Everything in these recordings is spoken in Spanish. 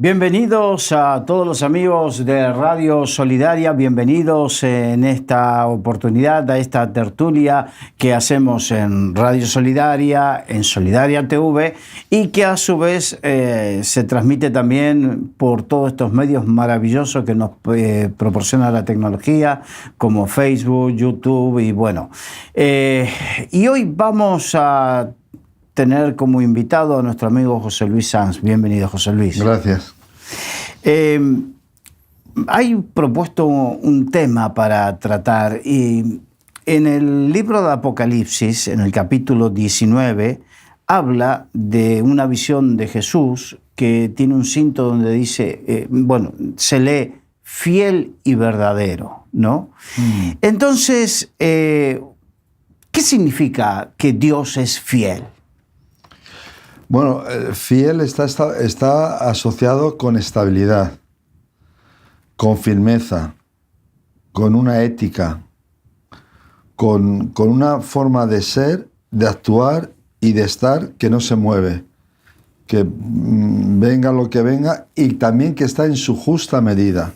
Bienvenidos a todos los amigos de Radio Solidaria, bienvenidos en esta oportunidad a esta tertulia que hacemos en Radio Solidaria, en Solidaria TV y que a su vez se transmite también por todos estos medios maravillosos que nos proporciona la tecnología como Facebook, YouTube y bueno. Y hoy vamos a tener como invitado a nuestro amigo José Luis Sanz. Bienvenido, José Luis. Gracias. Hay propuesto un tema para tratar y en el libro de Apocalipsis, en el capítulo 19, habla de una visión de Jesús que tiene un cinto donde dice, se lee fiel y verdadero, ¿no? Entonces, ¿qué significa que Dios es fiel? Bueno, fiel está asociado con estabilidad, con firmeza, con una ética, con una forma de ser, de actuar y de estar que no se mueve, que venga lo que venga y también que está en su justa medida.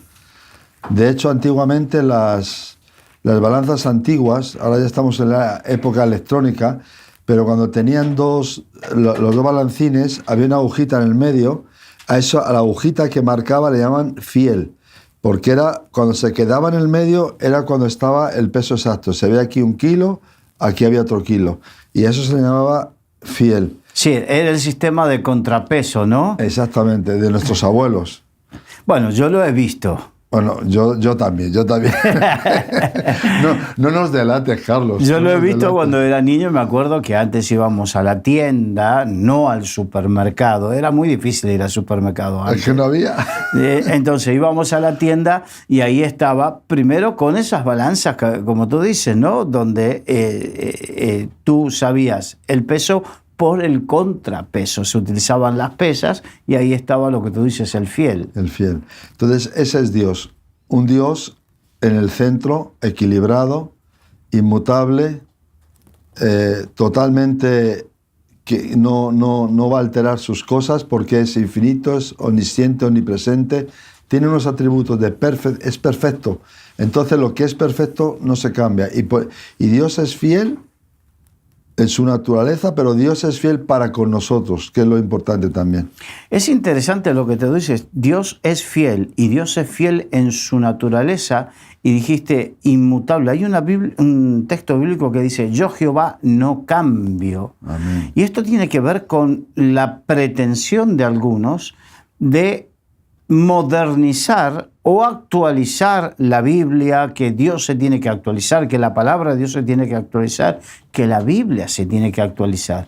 De hecho, antiguamente las balanzas antiguas, ahora ya estamos en la época electrónica, pero cuando tenían los dos balancines, había una agujita en el medio, a la agujita que marcaba le llaman fiel, porque era cuando se quedaba en el medio, era cuando estaba el peso exacto. Se ve aquí 1 kilo, aquí había otro kilo, y eso se le llamaba fiel. Sí, era el sistema de contrapeso, ¿no? Exactamente, de nuestros abuelos. Bueno, yo lo he visto. Bueno, yo también. No nos delates, Carlos. Yo lo he visto cuando era niño. Me acuerdo que antes íbamos a la tienda, no al supermercado. Era muy difícil ir al supermercado antes. Es que no había. Entonces íbamos a la tienda y ahí estaba, primero con esas balanzas, como tú dices, ¿no? Donde tú sabías el peso por el contrapeso. Se utilizaban las pesas y ahí estaba lo que tú dices, el fiel. El fiel. Entonces, ese es Dios. Un Dios en el centro, equilibrado, inmutable, totalmente que no va a alterar sus cosas porque es infinito, es omnisciente, omnipresente. Tiene unos atributos es perfecto. Entonces, lo que es perfecto no se cambia. Y Dios es fiel en su naturaleza, pero Dios es fiel para con nosotros, que es lo importante también. Es interesante lo que te dices, Dios es fiel, y Dios es fiel en su naturaleza, y dijiste inmutable. Hay un texto bíblico que dice, yo Jehová no cambio. Amén. Y esto tiene que ver con la pretensión de algunos de modernizar o actualizar la Biblia, que Dios se tiene que actualizar, que la palabra de Dios se tiene que actualizar, que la Biblia se tiene que actualizar.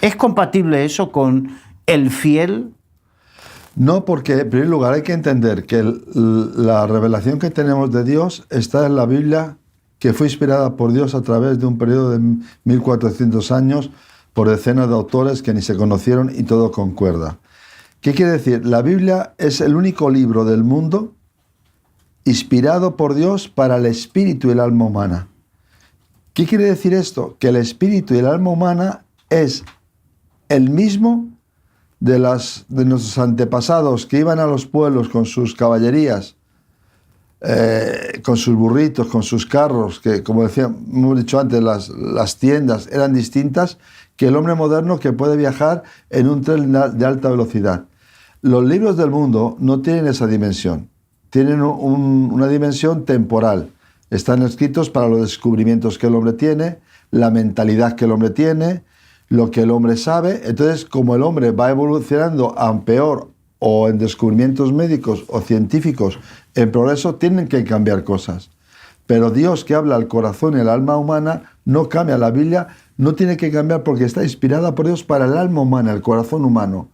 ¿Es compatible eso con el fiel? No, porque en primer lugar hay que entender que la revelación que tenemos de Dios está en la Biblia, que fue inspirada por Dios a través de un periodo de 1400 años por decenas de autores que ni se conocieron y todo concuerda. ¿Qué quiere decir? La Biblia es el único libro del mundo inspirado por Dios para el espíritu y el alma humana. ¿Qué quiere decir esto? Que el espíritu y el alma humana es el mismo de nuestros antepasados que iban a los pueblos con sus caballerías, con sus burritos, con sus carros, que como hemos dicho antes, las tiendas eran distintas que el hombre moderno que puede viajar en un tren de alta velocidad. Los libros del mundo no tienen esa dimensión, tienen una dimensión temporal. Están escritos para los descubrimientos que el hombre tiene, la mentalidad que el hombre tiene, lo que el hombre sabe. Entonces, como el hombre va evolucionando a peor o en descubrimientos médicos o científicos, en progreso, tienen que cambiar cosas. Pero Dios, que habla al corazón y al alma humana, no cambia. La Biblia no tiene que cambiar porque está inspirada por Dios para el alma humana, el corazón humano.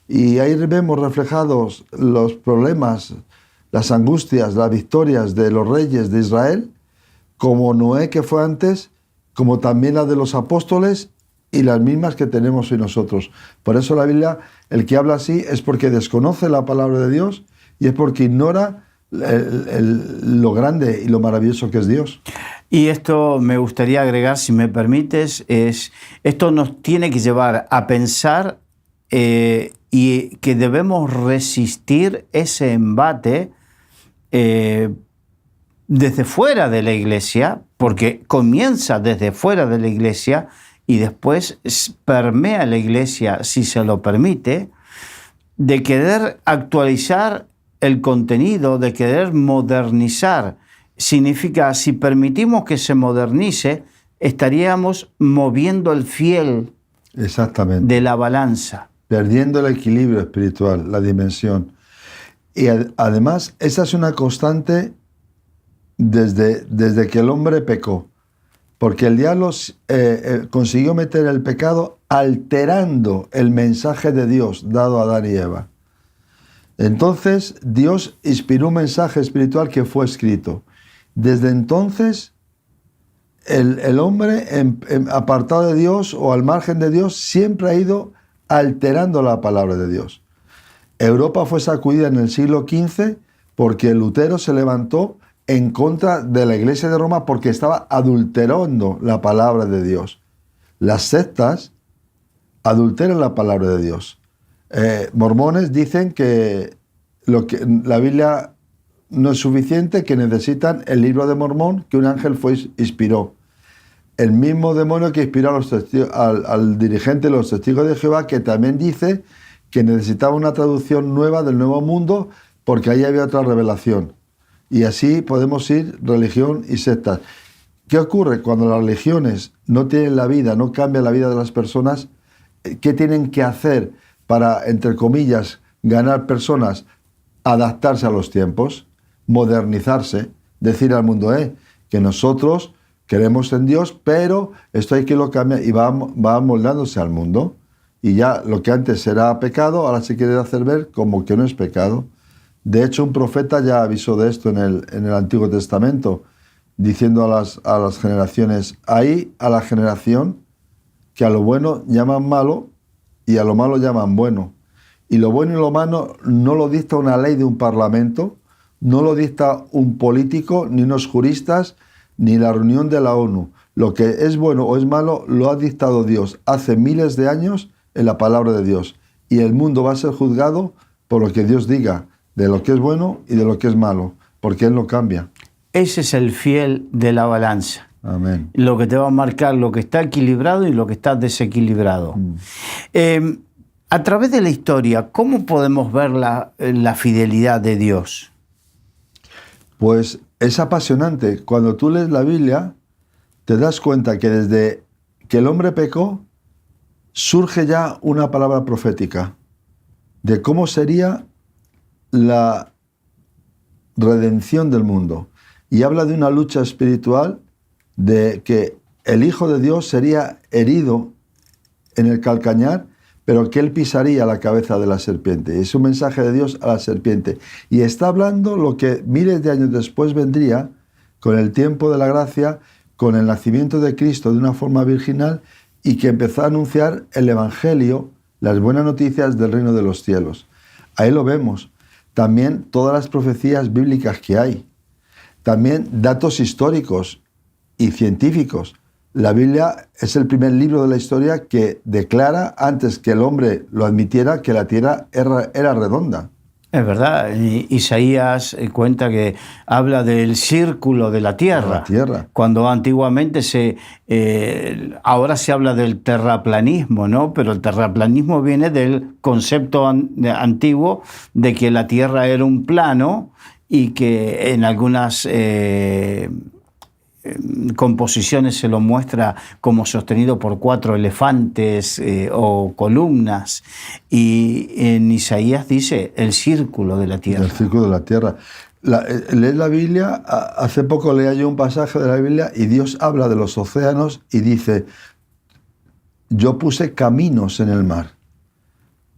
Y ahí vemos reflejados los problemas, las angustias, las victorias de los reyes de Israel, como Noé que fue antes, como también las de los apóstoles y las mismas que tenemos hoy nosotros. Por eso la Biblia, el que habla así es porque desconoce la palabra de Dios y es porque ignora lo grande y lo maravilloso que es Dios. Y esto me gustaría agregar, si me permites, esto nos tiene que llevar a pensar y y que debemos resistir ese embate desde fuera de la iglesia, porque comienza desde fuera de la iglesia y después permea la iglesia si se lo permite, de querer actualizar el contenido, de querer modernizar. Significa, si permitimos que se modernice, estaríamos moviendo el fiel de la balanza. Perdiendo el equilibrio espiritual, la dimensión. Y además, esa es una constante desde que el hombre pecó. Porque el diablo consiguió meter el pecado alterando el mensaje de Dios dado a Adán y Eva. Entonces, Dios inspiró un mensaje espiritual que fue escrito. Desde entonces, el hombre apartado de Dios o al margen de Dios siempre ha ido alterando la palabra de Dios. Europa fue sacudida en el siglo XV porque Lutero se levantó en contra de la Iglesia de Roma porque estaba adulterando la palabra de Dios. Las sectas adulteran la palabra de Dios. Mormones dicen que la Biblia no es suficiente, que necesitan el libro de Mormón que un ángel inspiró. El mismo demonio que inspiró al dirigente de los testigos de Jehová, que también dice que necesitaba una traducción nueva del Nuevo Mundo porque ahí había otra revelación. Y así podemos ir religión y sectas. ¿Qué ocurre cuando las religiones no tienen la vida, no cambian la vida de las personas? ¿Qué tienen que hacer para, entre comillas, ganar personas? Adaptarse a los tiempos, modernizarse, decir al mundo, que nosotros creemos en Dios, pero esto hay que lo cambiar y va moldándose al mundo. Y ya lo que antes era pecado, ahora se quiere hacer ver como que no es pecado. De hecho, un profeta ya avisó de esto en el Antiguo Testamento, diciendo a las generaciones, hay a la generación que a lo bueno llaman malo y a lo malo llaman bueno. Y lo bueno y lo malo no lo dicta una ley de un parlamento, no lo dicta un político, ni unos juristas, ni la reunión de la ONU. Lo que es bueno o es malo lo ha dictado Dios hace miles de años en la palabra de Dios. Y el mundo va a ser juzgado por lo que Dios diga, de lo que es bueno y de lo que es malo, porque Él no cambia. Ese es el fiel de la balanza. Amén. Lo que te va a marcar lo que está equilibrado y lo que está desequilibrado. A través de la historia, ¿cómo podemos ver la fidelidad de Dios? Pues es apasionante. Cuando tú lees la Biblia, te das cuenta que desde que el hombre pecó, surge ya una palabra profética de cómo sería la redención del mundo. Y habla de una lucha espiritual, de que el Hijo de Dios sería herido en el calcañar, pero que Él pisaría la cabeza de la serpiente. Es un mensaje de Dios a la serpiente. Y está hablando lo que miles de años después vendría, con el tiempo de la gracia, con el nacimiento de Cristo de una forma virginal, y que empezó a anunciar el Evangelio, las buenas noticias del reino de los cielos. Ahí lo vemos. También todas las profecías bíblicas que hay. También datos históricos y científicos. La Biblia es el primer libro de la historia que declara, antes que el hombre lo admitiera, que la tierra era redonda. Es verdad, Isaías cuenta que habla del círculo de la tierra. Cuando antiguamente ahora se habla del terraplanismo, ¿no? Pero el terraplanismo viene del concepto antiguo de que la tierra era un plano y que en algunas composiciones se lo muestra como sostenido por 4 elefantes o columnas, y en Isaías dice el círculo de la tierra. El círculo de la tierra. Lees la Biblia, hace poco leía yo un pasaje de la Biblia y Dios habla de los océanos y dice, yo puse caminos en el mar.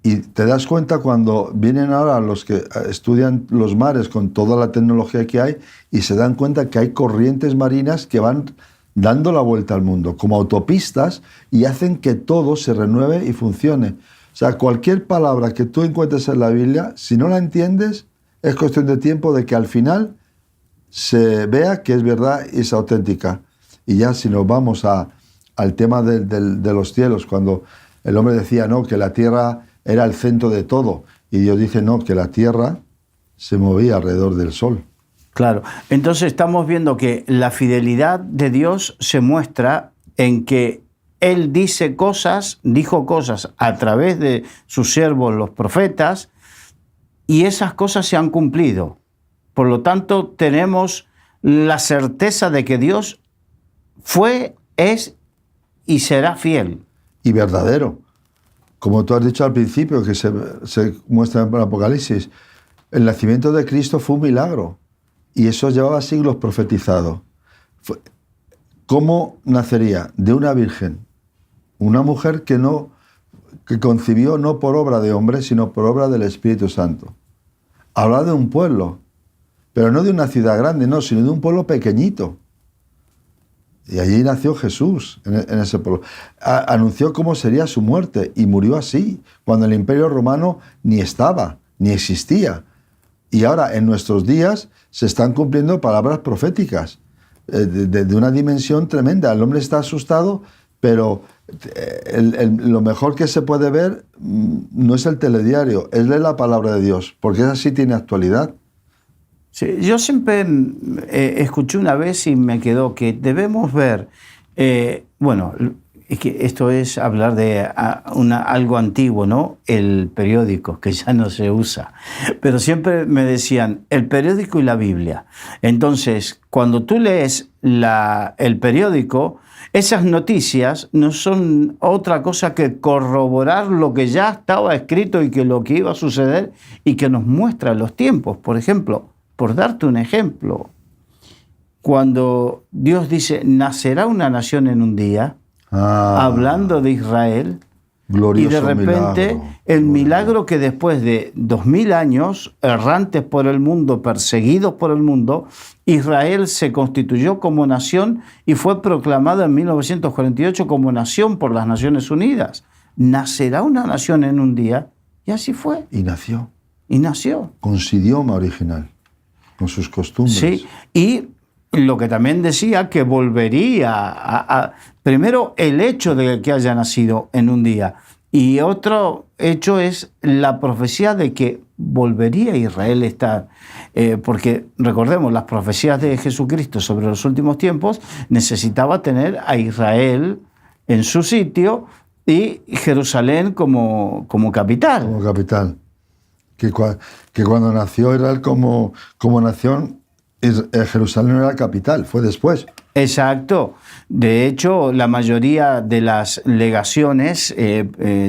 Y te das cuenta cuando vienen ahora los que estudian los mares con toda la tecnología que hay y se dan cuenta que hay corrientes marinas que van dando la vuelta al mundo, como autopistas, y hacen que todo se renueve y funcione. O sea, cualquier palabra que tú encuentres en la Biblia, si no la entiendes, es cuestión de tiempo de que al final se vea que es verdad y es auténtica. Y ya si nos vamos al tema de los cielos, cuando el hombre decía, no, que la tierra era el centro de todo. Y Dios dice, no, que la tierra se movía alrededor del sol. Claro, entonces estamos viendo que la fidelidad de Dios se muestra en que Él dijo cosas a través de sus siervos, los profetas, y esas cosas se han cumplido. Por lo tanto, tenemos la certeza de que Dios fue, es y será fiel. Y verdadero. Como tú has dicho al principio, que se muestra en el Apocalipsis, el nacimiento de Cristo fue un milagro. Y eso llevaba siglos profetizado. ¿Cómo nacería? De una virgen. Una mujer que concibió no por obra de hombre, sino por obra del Espíritu Santo. Habla de un pueblo, pero no de una ciudad grande, no, sino de un pueblo pequeñito. Y allí nació Jesús, en ese pueblo. Anunció cómo sería su muerte y murió así, cuando el Imperio Romano ni estaba, ni existía. Y ahora, en nuestros días, se están cumpliendo palabras proféticas de una dimensión tremenda. El hombre está asustado, pero lo mejor que se puede ver no es el telediario, es leer la palabra de Dios, porque esa sí tiene actualidad. Sí, yo siempre escuché una vez y me quedó que debemos ver, bueno, es que esto es hablar de algo antiguo, ¿no? El periódico, que ya no se usa. Pero siempre me decían, el periódico y la Biblia. Entonces, cuando tú lees el periódico, esas noticias no son otra cosa que corroborar lo que ya estaba escrito y que lo que iba a suceder y que nos muestra los tiempos. Por ejemplo, por darte un ejemplo, cuando Dios dice, nacerá una nación en un día, hablando de Israel, y de repente milagro. el milagro que después de 2000 años, errantes por el mundo, perseguidos por el mundo, Israel se constituyó como nación y fue proclamada en 1948 como nación por las Naciones Unidas. Nacerá una nación en un día, y así fue. Y nació. Y nació. Con su idioma original, con sus costumbres. Sí, y lo que también decía que volvería primero el hecho de que haya nacido en un día, y otro hecho es la profecía de que volvería a Israel a estar, porque recordemos, las profecías de Jesucristo sobre los últimos tiempos necesitaba tener a Israel en su sitio y Jerusalén como capital. Como capital. Que cuando nació Israel como nación, Jerusalén era la capital, fue después. Exacto. De hecho, la mayoría de las legaciones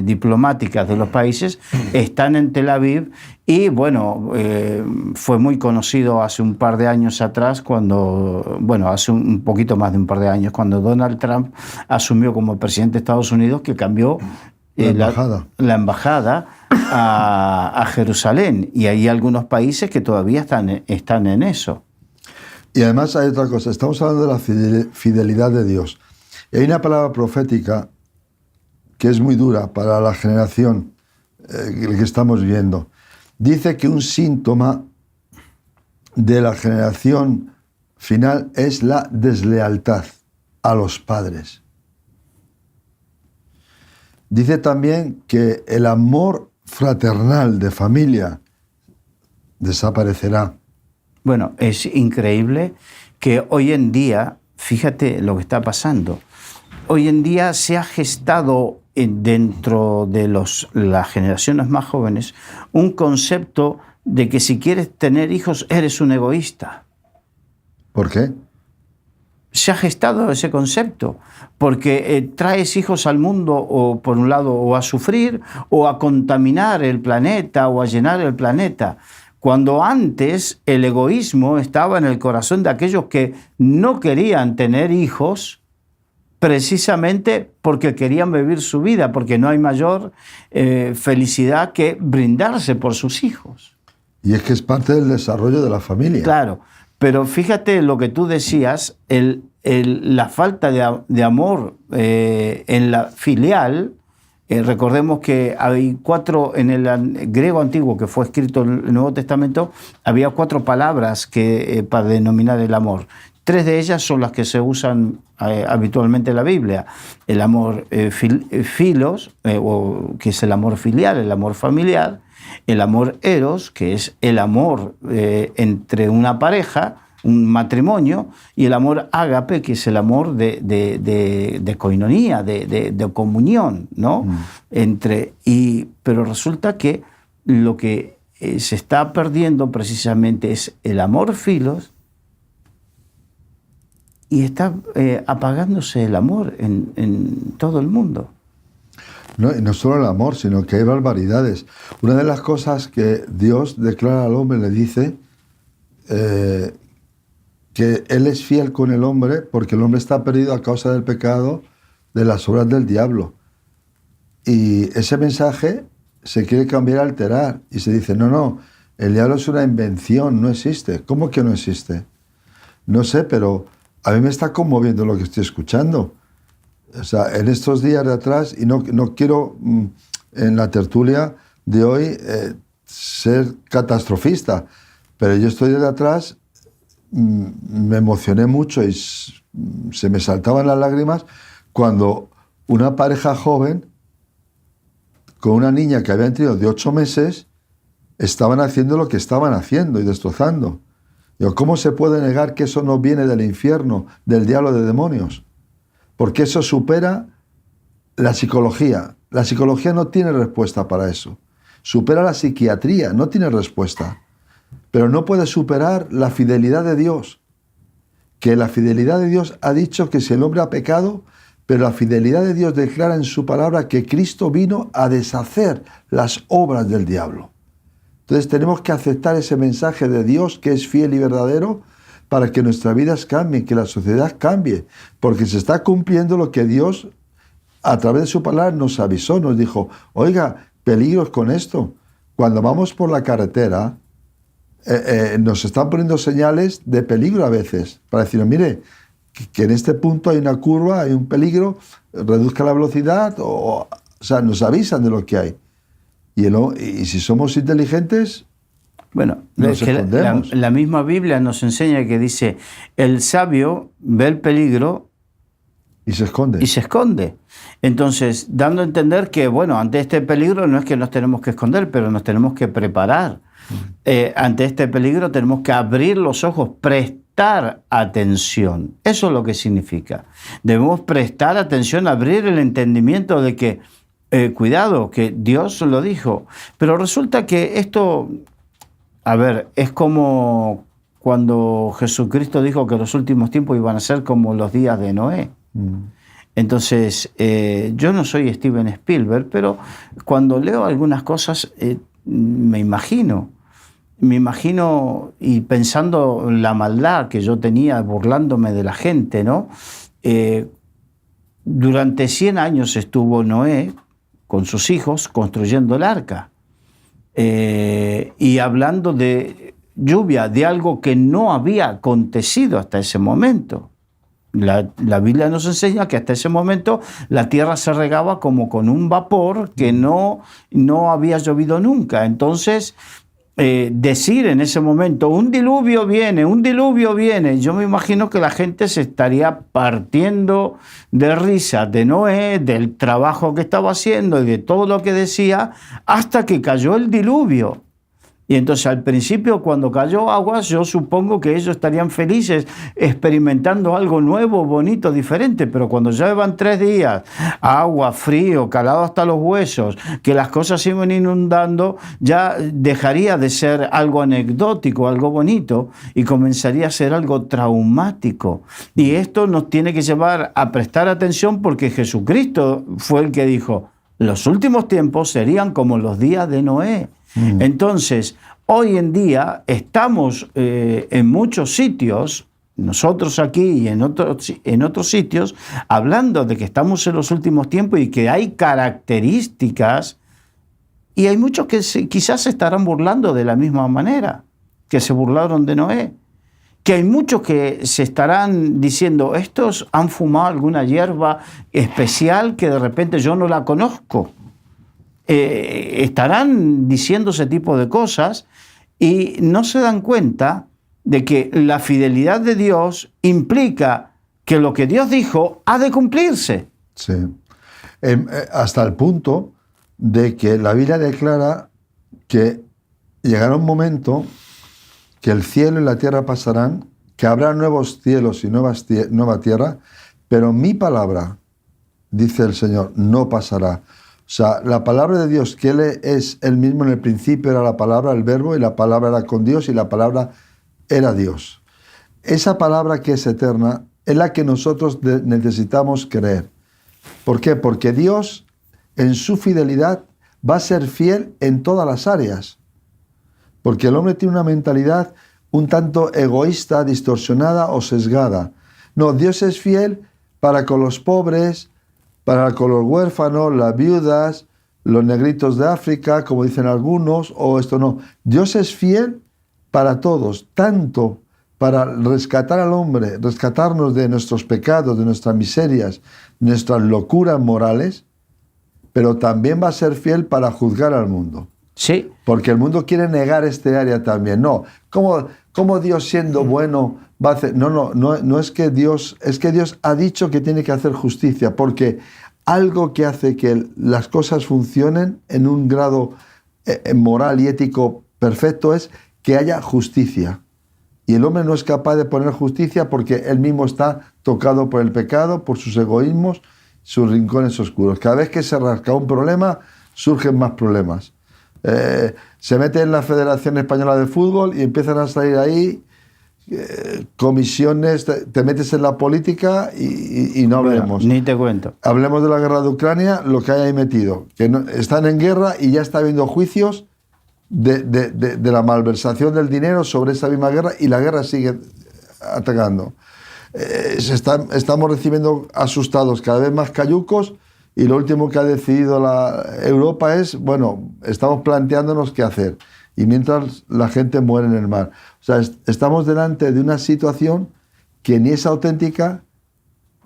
diplomáticas de los países están en Tel Aviv y, bueno, fue muy conocido hace un par de años atrás, hace un poquito más de un par de años, cuando Donald Trump asumió como presidente de Estados Unidos, que cambió la embajada a Jerusalén, y hay algunos países que todavía están en eso. Y además hay otra cosa, estamos hablando de la fidelidad de Dios. Y hay una palabra profética que es muy dura para la generación que estamos viendo. Dice que un síntoma de la generación final es la deslealtad a los padres. Dice también que el amor fraternal de familia desaparecerá. Bueno, es increíble que hoy en día, fíjate lo que está pasando, hoy en día se ha gestado dentro de las generaciones más jóvenes un concepto de que si quieres tener hijos eres un egoísta. ¿Por qué? Se ha gestado ese concepto, porque traes hijos al mundo o por un lado o a sufrir o a contaminar el planeta o a llenar el planeta. Cuando antes el egoísmo estaba en el corazón de aquellos que no querían tener hijos precisamente porque querían vivir su vida, porque no hay mayor felicidad que brindarse por sus hijos. Y es que es parte del desarrollo de la familia. Claro, pero fíjate lo que tú decías, la falta de amor en la filial. Recordemos que hay en el griego antiguo que fue escrito en el Nuevo Testamento, había 4 palabras para denominar el amor. Tres de ellas son las que se usan habitualmente en la Biblia. El amor filos, que es el amor filial, el amor familiar. El amor eros, que es el amor entre una pareja, un matrimonio, y el amor ágape, que es el amor de coinonía, de comunión, ¿no? Pero resulta que lo que se está perdiendo precisamente es el amor filos, y está apagándose el amor en todo el mundo. No, y no solo el amor, sino que hay barbaridades. Una de las cosas que Dios declara al hombre, le dice que Él es fiel con el hombre porque el hombre está perdido a causa del pecado, de las obras del diablo. Y ese mensaje se quiere cambiar, alterar, y se dice, no, el diablo es una invención, no existe. ¿Cómo que no existe? No sé, pero a mí me está conmoviendo lo que estoy escuchando. O sea, en estos días de atrás, y no quiero en la tertulia de hoy ser catastrofista, pero yo estoy de atrás, me emocioné mucho y se me saltaban las lágrimas cuando una pareja joven con una niña que habían tenido de 8 meses estaban haciendo lo que estaban haciendo y destrozando. Digo, ¿cómo se puede negar que eso no viene del infierno, del diablo, de demonios? Porque eso supera la psicología. La psicología no tiene respuesta para eso. Supera la psiquiatría, no tiene respuesta. Pero no puede superar la fidelidad de Dios. Que la fidelidad de Dios ha dicho que si el hombre ha pecado, pero la fidelidad de Dios declara en su palabra que Cristo vino a deshacer las obras del diablo. Entonces tenemos que aceptar ese mensaje de Dios que es fiel y verdadero, para que nuestras vidas cambien, que la sociedad cambie, porque se está cumpliendo lo que Dios, a través de su palabra, nos avisó, nos dijo, oiga, peligros con esto. Cuando vamos por la carretera, nos están poniendo señales de peligro a veces, para decirnos, mire, que en este punto hay una curva, hay un peligro, reduzca la velocidad, o sea, nos avisan de lo que hay. Y si somos inteligentes, bueno, es que la misma Biblia nos enseña que dice, el sabio ve el peligro y se esconde. Y se esconde. Entonces, dando a entender que, bueno, ante este peligro no es que nos tenemos que esconder, pero nos tenemos que preparar. Ante este peligro tenemos que abrir los ojos, prestar atención. Eso es lo que significa. Debemos prestar atención, abrir el entendimiento de que, cuidado, que Dios lo dijo. Pero resulta que esto... A ver, es como cuando Jesucristo dijo que los últimos tiempos iban a ser como los días de Noé. Entonces, yo no soy Steven Spielberg, pero cuando leo algunas cosas me imagino y pensando la maldad que yo tenía burlándome de la gente, ¿no? Durante 100 años estuvo Noé con sus hijos construyendo el arca. Y hablando de lluvia, de algo que no había acontecido hasta ese momento. La Biblia nos enseña que hasta ese momento la tierra se regaba como con un vapor que no había llovido nunca. Entonces, decir en ese momento, un diluvio viene, yo me imagino que la gente se estaría partiendo de risa de Noé, del trabajo que estaba haciendo y de todo lo que decía, hasta que cayó el diluvio. Y entonces al principio, cuando cayó agua, yo supongo que ellos estarían felices experimentando algo nuevo, bonito, diferente. Pero cuando ya llevan 3 días, agua, frío, calado hasta los huesos, que las cosas se iban inundando, ya dejaría de ser algo anecdótico, algo bonito, y comenzaría a ser algo traumático. Y esto nos tiene que llevar a prestar atención, porque Jesucristo fue el que dijo, los últimos tiempos serían como los días de Noé. Entonces, hoy en día estamos en muchos sitios, nosotros aquí y en otros sitios, hablando de que estamos en los últimos tiempos y que hay características, y hay muchos que quizás se estarán burlando de la misma manera que se burlaron de Noé. Que hay muchos que se estarán diciendo, estos han fumado alguna hierba especial que de repente yo no la conozco. Estarán diciendo ese tipo de cosas y no se dan cuenta de que la fidelidad de Dios implica que lo que Dios dijo ha de cumplirse. Sí. Hasta el punto de que la Biblia declara que llegará un momento que el cielo y la tierra pasarán, que habrá nuevos cielos y nueva tierra, pero mi palabra, dice el Señor, no pasará. O sea, la palabra de Dios, que Él es Él mismo en el principio, era la palabra, el verbo, y la palabra era con Dios, y la palabra era Dios. Esa palabra que es eterna es la que nosotros necesitamos creer. ¿Por qué? Porque Dios, en su fidelidad, va a ser fiel en todas las áreas. Porque el hombre tiene una mentalidad un tanto egoísta, distorsionada o sesgada. No, Dios es fiel para con los pobres, para con los huérfanos, las viudas, los negritos de África, como dicen algunos, o esto no. Dios es fiel para todos, tanto para rescatar al hombre, rescatarnos de nuestros pecados, de nuestras miserias, nuestras locuras morales, pero también va a ser fiel para juzgar al mundo. Sí. Porque el mundo quiere negar este área también. No, ¿cómo Dios siendo bueno va a hacer? No es que Dios, es que Dios ha dicho que tiene que hacer justicia, porque algo que hace que las cosas funcionen en un grado moral y ético perfecto es que haya justicia. Y el hombre no es capaz de poner justicia porque él mismo está tocado por el pecado, por sus egoísmos, sus rincones oscuros. Cada vez que se rasca un problema, surgen más problemas. Se mete en la Federación Española de Fútbol y empiezan a salir ahí comisiones, te metes en la política y no hablemos. Ni te cuento. Hablemos de la guerra de Ucrania, lo que hay ahí metido. Que están en guerra y ya está habiendo juicios de la malversación del dinero sobre esa misma guerra, y la guerra sigue atacando. Estamos recibiendo asustados cada vez más cayucos, y lo último que ha decidido Europa es, bueno, estamos planteándonos qué hacer. Y mientras la gente muere en el mar. O sea, estamos delante de una situación que ni es auténtica,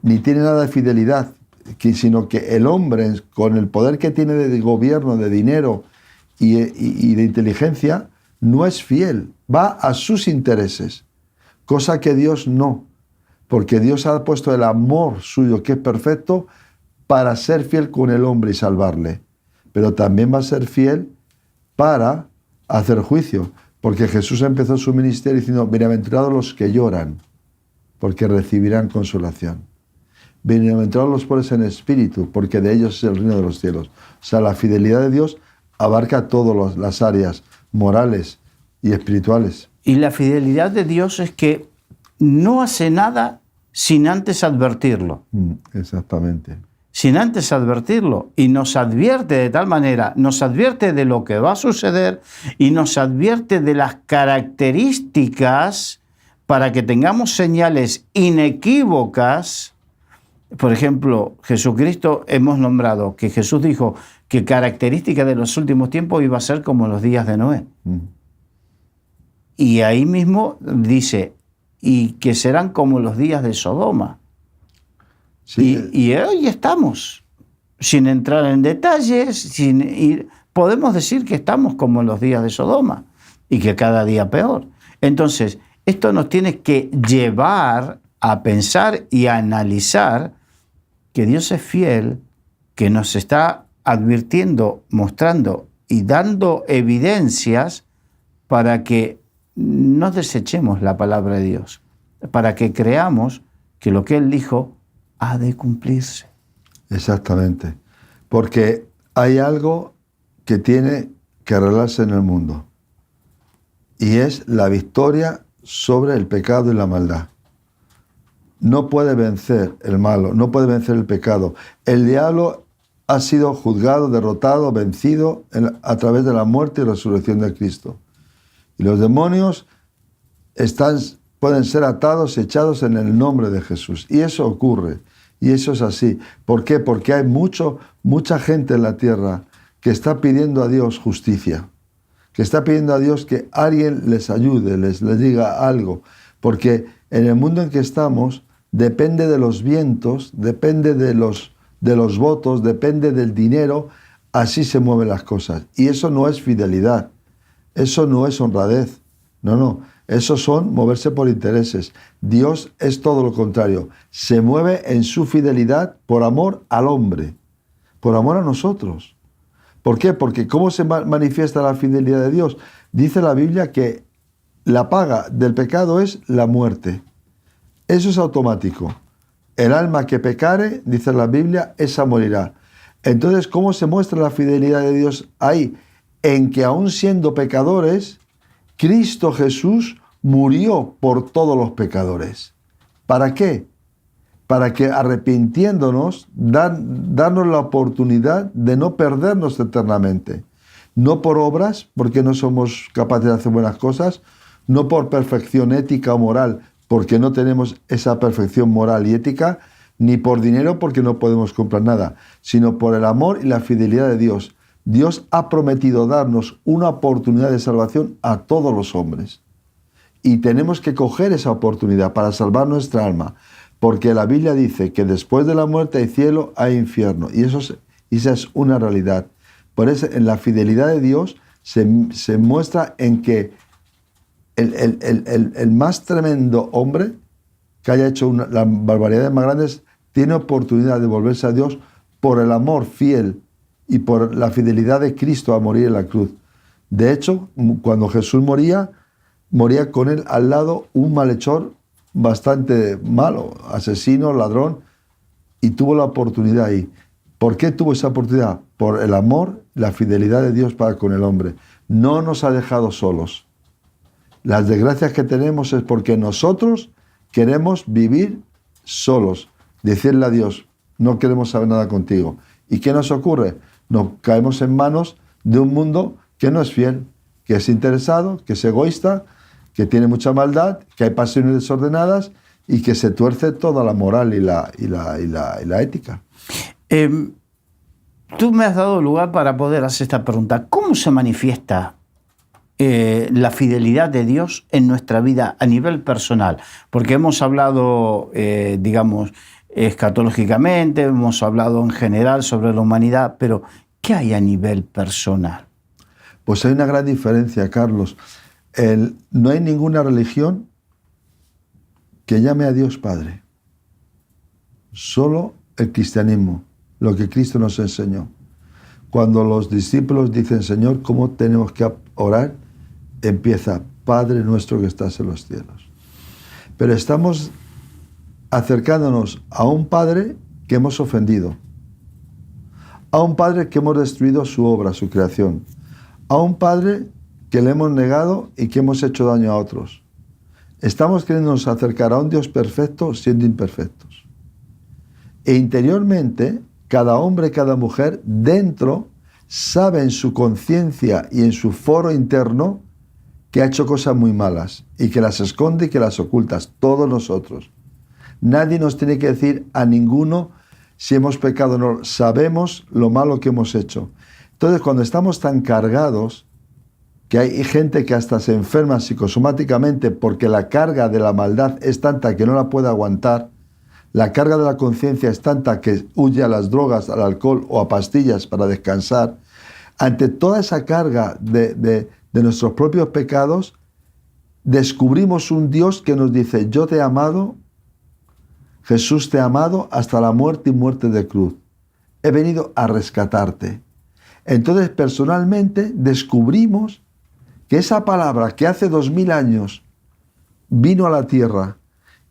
ni tiene nada de fidelidad, sino que el hombre, con el poder que tiene de gobierno, de dinero y de inteligencia, no es fiel, va a sus intereses, cosa que Dios no, porque Dios ha puesto el amor suyo, que es perfecto, para ser fiel con el hombre y salvarle, pero también va a ser fiel para hacer juicio, porque Jesús empezó su ministerio diciendo: bienaventurados los que lloran, porque recibirán consolación. Bienaventurados los pobres en espíritu, porque de ellos es el reino de los cielos. O sea, la fidelidad de Dios abarca todas las áreas morales y espirituales. Y la fidelidad de Dios es que no hace nada sin antes advertirlo. Exactamente. Sin antes advertirlo. Y nos advierte de tal manera, nos advierte de lo que va a suceder y nos advierte de las características para que tengamos señales inequívocas. Por ejemplo, Jesucristo, hemos nombrado que Jesús dijo que característica de los últimos tiempos iba a ser como los días de Noé. Y ahí mismo dice, y que serán como los días de Sodoma. Sí. Y hoy estamos, sin entrar en detalles, podemos decir que estamos como los días de Sodoma y que cada día peor. Entonces, esto nos tiene que llevar a pensar y a analizar que Dios es fiel, que nos está advirtiendo, mostrando y dando evidencias para que no desechemos la palabra de Dios, para que creamos que lo que Él dijo ha de cumplirse. Exactamente, porque hay algo que tiene que arreglarse en el mundo, y es la victoria sobre el pecado y la maldad. No puede vencer el malo, no puede vencer el pecado. El diablo ha sido juzgado, derrotado, vencido a través de la muerte y resurrección de Cristo. Y los demonios pueden ser atados, echados en el nombre de Jesús. Y eso ocurre, y eso es así. ¿Por qué? Porque hay mucha gente en la tierra que está pidiendo a Dios justicia, que está pidiendo a Dios que alguien les ayude, les diga algo. Porque en el mundo en que estamos, depende de los vientos, depende de los votos, depende del dinero, así se mueven las cosas. Y eso no es fidelidad, eso no es honradez, No, no. Eso son moverse por intereses. Dios es todo lo contrario. Se mueve en su fidelidad por amor al hombre, por amor a nosotros. ¿Por qué? Porque ¿cómo se manifiesta la fidelidad de Dios? Dice la Biblia que la paga del pecado es la muerte. Eso es automático. El alma que pecare, dice la Biblia, esa morirá. Entonces, ¿cómo se muestra la fidelidad de Dios ahí? En que aún siendo pecadores, Cristo Jesús murió por todos los pecadores. ¿Para qué? Para que arrepintiéndonos, darnos la oportunidad de no perdernos eternamente. No por obras, porque no somos capaces de hacer buenas cosas, no por perfección ética o moral, porque no tenemos esa perfección moral y ética, ni por dinero, porque no podemos comprar nada, sino por el amor y la fidelidad de Dios. Dios ha prometido darnos una oportunidad de salvación a todos los hombres. Y tenemos que coger esa oportunidad para salvar nuestra alma, porque la Biblia dice que después de la muerte hay cielo, hay infierno, y esa es una realidad. Por eso, en la fidelidad de Dios se muestra en que el más tremendo hombre que haya hecho las barbaridades más grandes tiene oportunidad de volverse a Dios por el amor fiel y por la fidelidad de Cristo a morir en la cruz. De hecho, cuando Jesús moría con él al lado un malhechor bastante malo, asesino, ladrón, y tuvo la oportunidad ahí. ¿Por qué tuvo esa oportunidad? Por el amor, la fidelidad de Dios para con el hombre. No nos ha dejado solos. Las desgracias que tenemos es porque nosotros queremos vivir solos. Decirle a Dios, no queremos saber nada contigo. ¿Y qué nos ocurre? Nos caemos en manos de un mundo que no es fiel, que es interesado, que es egoísta, que tiene mucha maldad, que hay pasiones desordenadas y que se tuerce toda la moral y la ética. Tú me has dado lugar para poder hacer esta pregunta. ¿Cómo se manifiesta la fidelidad de Dios en nuestra vida a nivel personal? Porque hemos hablado, digamos, escatológicamente, hemos hablado en general sobre la humanidad, pero ¿qué hay a nivel personal? Pues hay una gran diferencia, Carlos. No hay ninguna religión que llame a Dios Padre. Solo el cristianismo, lo que Cristo nos enseñó. Cuando los discípulos dicen, Señor, ¿cómo tenemos que orar? Empieza, Padre nuestro que estás en los cielos. Pero estamos acercándonos a un Padre que hemos ofendido, a un Padre que hemos destruido su obra, su creación, a un Padre que le hemos negado y que hemos hecho daño a otros. Estamos queriéndonos acercar a un Dios perfecto siendo imperfectos. E interiormente, cada hombre, cada mujer, dentro, sabe en su conciencia y en su foro interno que ha hecho cosas muy malas y que las esconde y que las ocultas, todos nosotros. Nadie nos tiene que decir a ninguno si hemos pecado o no. Sabemos lo malo que hemos hecho. Entonces, cuando estamos tan cargados, que hay gente que hasta se enferma psicosomáticamente porque la carga de la maldad es tanta que no la puede aguantar, la carga de la conciencia es tanta que huye a las drogas, al alcohol o a pastillas para descansar. Ante toda esa carga de nuestros propios pecados, descubrimos un Dios que nos dice, yo te he amado, Jesús te ha amado hasta la muerte y muerte de cruz. He venido a rescatarte. Entonces, personalmente, descubrimos que esa palabra que hace 2000 años vino a la tierra,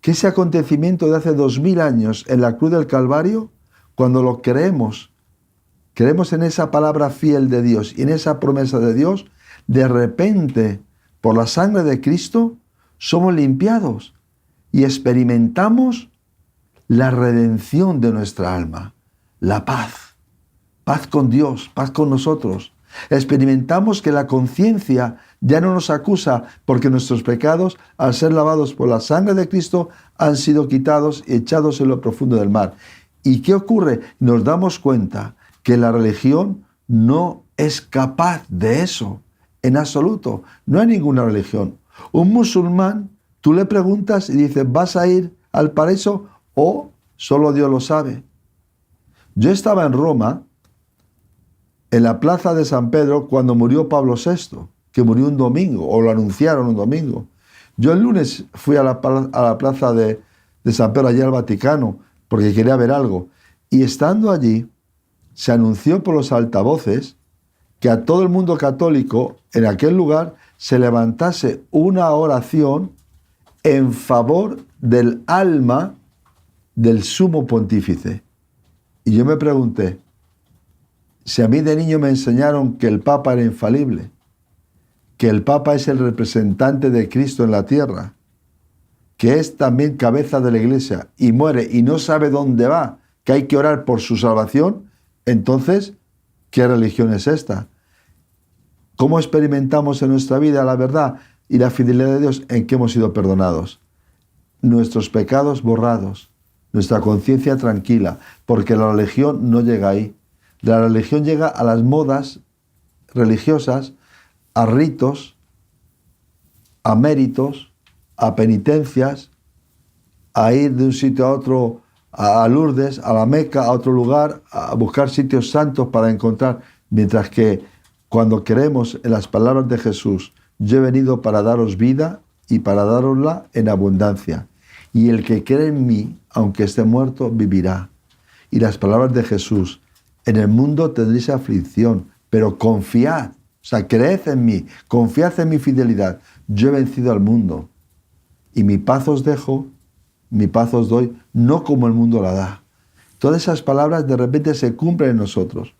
que ese acontecimiento de hace 2000 años en la cruz del Calvario, cuando lo creemos en esa palabra fiel de Dios y en esa promesa de Dios, de repente, por la sangre de Cristo, somos limpiados y experimentamos la redención de nuestra alma, la paz, paz con Dios, paz con nosotros. Experimentamos que la conciencia ya no nos acusa porque nuestros pecados, al ser lavados por la sangre de Cristo, han sido quitados y echados en lo profundo del mar. ¿Y qué ocurre? Nos damos cuenta que la religión no es capaz de eso, en absoluto. No hay ninguna religión. Un musulmán, tú le preguntas y dice, ¿vas a ir al paraíso o solo Dios lo sabe? Yo estaba en Roma, en la plaza de San Pedro, cuando murió Pablo VI. que murió un domingo, o lo anunciaron un domingo. Yo el lunes fui a la plaza de San Pedro, allí al Vaticano, porque quería ver algo. Y estando allí, se anunció por los altavoces que a todo el mundo católico, en aquel lugar, se levantase una oración en favor del alma del sumo pontífice. Y yo me pregunté, si a mí de niño me enseñaron que el Papa era infalible, que el Papa es el representante de Cristo en la tierra, que es también cabeza de la Iglesia y muere y no sabe dónde va, que hay que orar por su salvación, entonces, ¿qué religión es esta? ¿Cómo experimentamos en nuestra vida la verdad y la fidelidad de Dios en que hemos sido perdonados? Nuestros pecados borrados, nuestra conciencia tranquila, porque la religión no llega ahí. La religión llega a las modas religiosas, a ritos, a méritos, a penitencias, a ir de un sitio a otro, a Lourdes, a la Meca, a otro lugar, a buscar sitios santos para encontrar, mientras que cuando creemos en las palabras de Jesús, yo he venido para daros vida y para darosla en abundancia. Y el que cree en mí, aunque esté muerto, vivirá. Y las palabras de Jesús, en el mundo tendréis aflicción, pero confiad, o sea, creed en mí, confiad en mi fidelidad. Yo he vencido al mundo y mi paz os dejo, mi paz os doy, no como el mundo la da. Todas esas palabras de repente se cumplen en nosotros.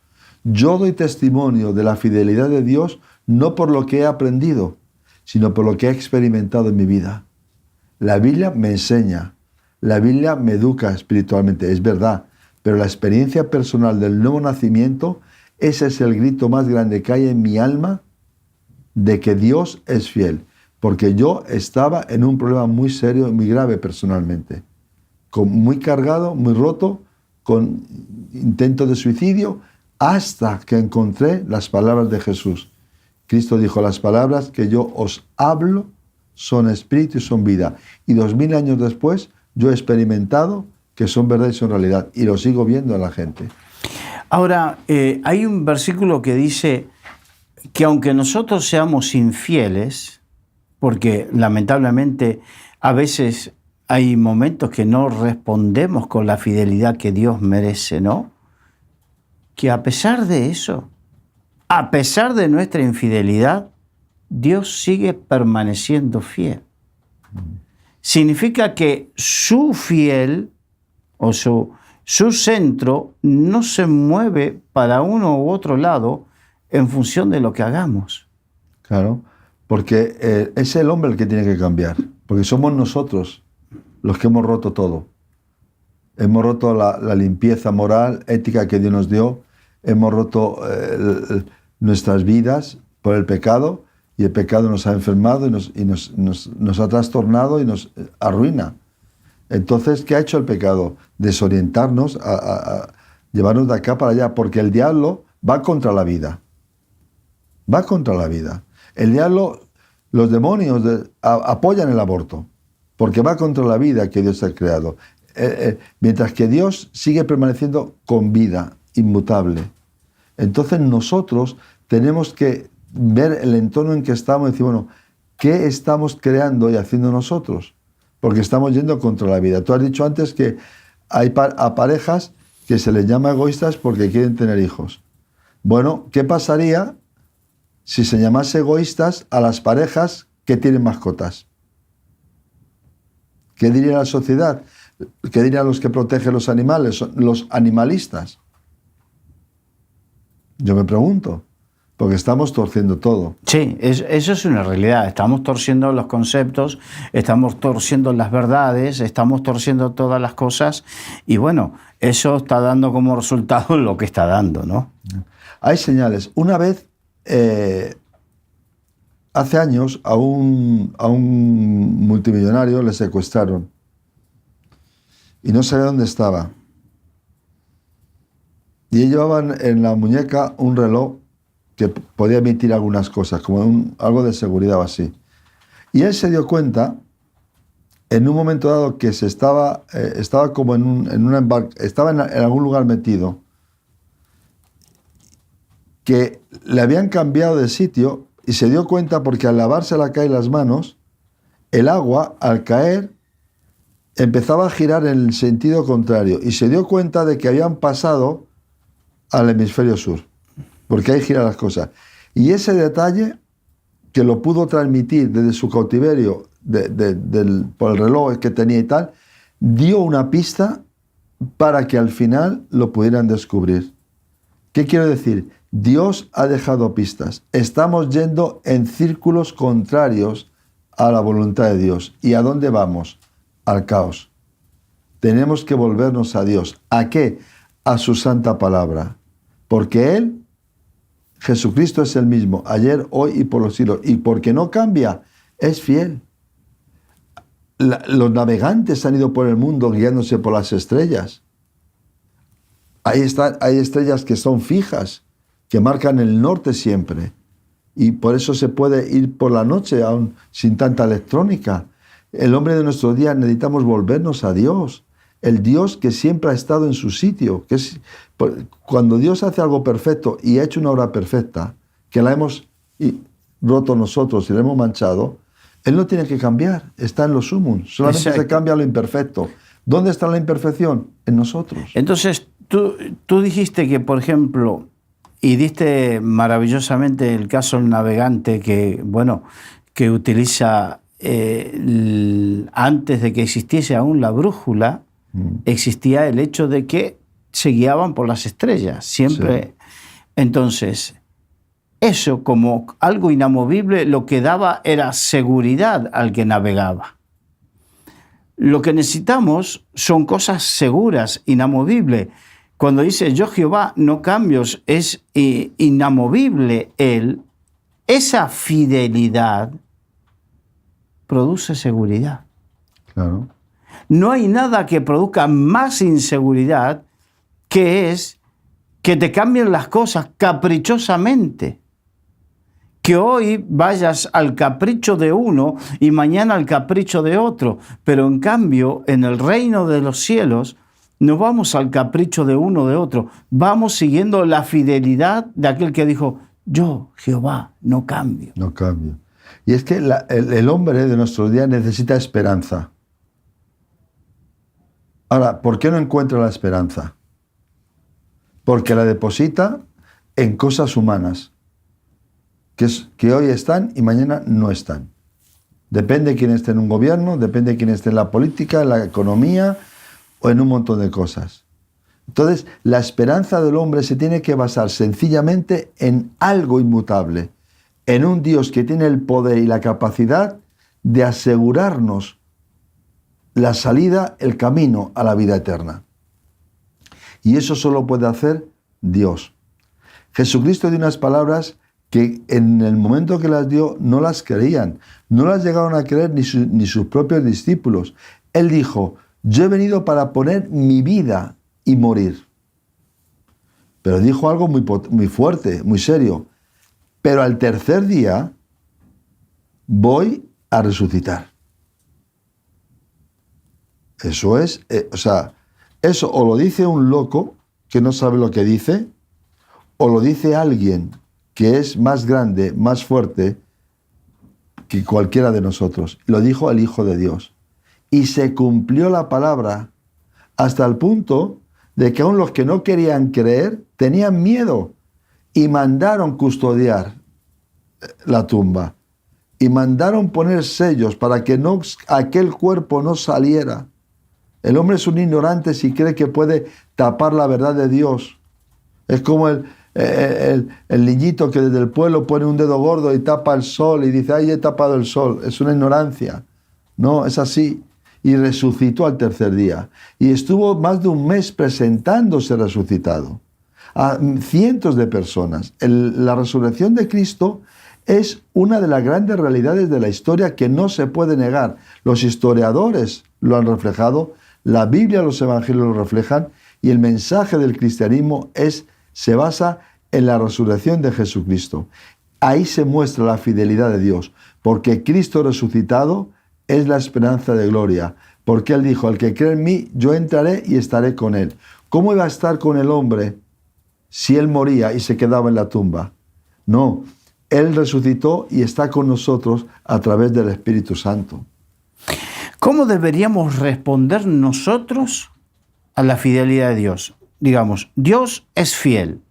Yo doy testimonio de la fidelidad de Dios no por lo que he aprendido, sino por lo que he experimentado en mi vida. La Biblia me enseña, la Biblia me educa espiritualmente, es verdad, pero la experiencia personal del nuevo nacimiento, ese es el grito más grande que hay en mi alma de que Dios es fiel, porque yo estaba en un problema muy serio y muy grave personalmente, muy cargado, muy roto, con intentos de suicidio, hasta que encontré las palabras de Jesús. Cristo dijo, las palabras que yo os hablo son espíritu y son vida. Y 2000 años después, yo he experimentado que son verdad y son realidad. Y lo sigo viendo en la gente. Ahora, hay un versículo que dice que aunque nosotros seamos infieles, porque lamentablemente a veces hay momentos que no respondemos con la fidelidad que Dios merece, ¿no? Que a pesar de eso, a pesar de nuestra infidelidad, Dios sigue permaneciendo fiel. Significa que su fiel o su centro no se mueve para uno u otro lado en función de lo que hagamos. Claro, porque es el hombre el que tiene que cambiar, porque somos nosotros los que hemos roto todo. Hemos roto la limpieza moral, ética que Dios nos dio, hemos roto nuestras vidas por el pecado, y el pecado nos ha enfermado y nos ha trastornado y nos arruina. Entonces, ¿qué ha hecho el pecado? Desorientarnos, a llevarnos de acá para allá, porque el diablo va contra la vida. Va contra la vida. El diablo, los demonios apoyan el aborto, porque va contra la vida que Dios ha creado. Mientras que Dios sigue permaneciendo con vida, inmutable. Entonces nosotros tenemos que ver el entorno en que estamos y decir, bueno, ¿qué estamos creando y haciendo nosotros? Porque estamos yendo contra la vida. Tú has dicho antes que hay a parejas que se les llama egoístas porque quieren tener hijos. Bueno, ¿qué pasaría si se llamase egoístas a las parejas que tienen mascotas? ¿Qué diría la sociedad? ¿Qué dirían los que protegen los animales? Los animalistas. Yo me pregunto, porque estamos torciendo todo. Sí, eso es una realidad. Estamos torciendo los conceptos, estamos torciendo las verdades, estamos torciendo todas las cosas y bueno, eso está dando como resultado lo que está dando, ¿no? Hay señales. Una vez, hace años, a un multimillonario le secuestraron y no sabía dónde estaba. Y ellos llevaban en la muñeca un reloj que podía emitir algunas cosas, como algo de seguridad o así. Y él se dio cuenta, en un momento dado, que estaba como estaba en algún lugar metido, que le habían cambiado de sitio, y se dio cuenta porque al lavarse la cara y las manos, el agua, al caer, empezaba a girar en el sentido contrario y se dio cuenta de que habían pasado al hemisferio sur, porque ahí giran las cosas. Y ese detalle, que lo pudo transmitir desde su cautiverio por el reloj que tenía y tal, dio una pista para que al final lo pudieran descubrir. ¿Qué quiero decir? Dios ha dejado pistas. Estamos yendo en círculos contrarios a la voluntad de Dios. ¿Y a dónde vamos? Al caos. Tenemos que volvernos a Dios. ¿A qué? A su santa palabra. Porque Él, Jesucristo, es el mismo, ayer, hoy y por los siglos. Y porque no cambia, es fiel. Los navegantes han ido por el mundo guiándose por las estrellas. Hay estrellas que son fijas, que marcan el norte siempre. Y por eso se puede ir por la noche, aún sin tanta electrónica. El hombre de nuestros días necesitamos volvernos a Dios. El Dios que siempre ha estado en su sitio. Cuando Dios hace algo perfecto y ha hecho una obra perfecta, que la hemos roto nosotros y la hemos manchado, Él no tiene que cambiar, está en lo sumum. Solamente Exacto. Se cambia lo imperfecto. ¿Dónde está la imperfección? En nosotros. Entonces, tú dijiste que, por ejemplo, y diste maravillosamente el caso del navegante que utiliza, antes de que existiese aún la brújula, existía el hecho de que se guiaban por las estrellas, siempre. Sí. Entonces, eso como algo inamovible lo que daba era seguridad al que navegaba. Lo que necesitamos son cosas seguras, inamovibles. Cuando dice yo Jehová no cambio, es inamovible Él, esa fidelidad produce seguridad. Claro. No hay nada que produzca más inseguridad que te cambien las cosas caprichosamente. Que hoy vayas al capricho de uno y mañana al capricho de otro. Pero en cambio, en el reino de los cielos, no vamos al capricho de uno o de otro. Vamos siguiendo la fidelidad de aquel que dijo, yo, Jehová, no cambio. No cambio. Y es que el hombre de nuestros días necesita esperanza. Ahora, ¿por qué no encuentra la esperanza? Porque la deposita en cosas humanas, que hoy están y mañana no están. Depende de quién esté en un gobierno, depende de quién esté en la política, en la economía o en un montón de cosas. Entonces, la esperanza del hombre se tiene que basar sencillamente en algo inmutable, en un Dios que tiene el poder y la capacidad de asegurarnos la salida, el camino a la vida eterna. Y eso solo puede hacer Dios. Jesucristo dio unas palabras que en el momento que las dio no las creían, no las llegaron a creer ni sus propios discípulos. Él dijo, yo he venido para poner mi vida y morir. Pero dijo algo muy fuerte, muy serio. Pero al tercer día voy a resucitar. Eso es, eso o lo dice un loco que no sabe lo que dice, o lo dice alguien que es más grande, más fuerte que cualquiera de nosotros. Lo dijo el Hijo de Dios. Y se cumplió la palabra hasta el punto de que aún los que no querían creer tenían miedo y mandaron custodiar la tumba y mandaron poner sellos para que aquel cuerpo no saliera. El hombre es un ignorante si cree que puede tapar la verdad de Dios. Es como el niñito que desde el pueblo pone un dedo gordo y tapa el sol y dice, ay, he tapado el sol. Es una ignorancia. No, es así. Y resucitó al tercer día. Y estuvo más de un mes presentándose resucitado a cientos de personas. La resurrección de Cristo es una de las grandes realidades de la historia que no se puede negar. Los historiadores lo han reflejado, la Biblia, los evangelios lo reflejan, y el mensaje del cristianismo se basa en la resurrección de Jesucristo. Ahí se muestra la fidelidad de Dios, porque Cristo resucitado es la esperanza de gloria, porque Él dijo, el que cree en mí, yo entraré y estaré con Él. ¿Cómo iba a estar con el hombre si Él moría y se quedaba en la tumba? No, Él resucitó y está con nosotros a través del Espíritu Santo. ¿Cómo deberíamos responder nosotros a la fidelidad de Dios? Digamos, Dios es fiel.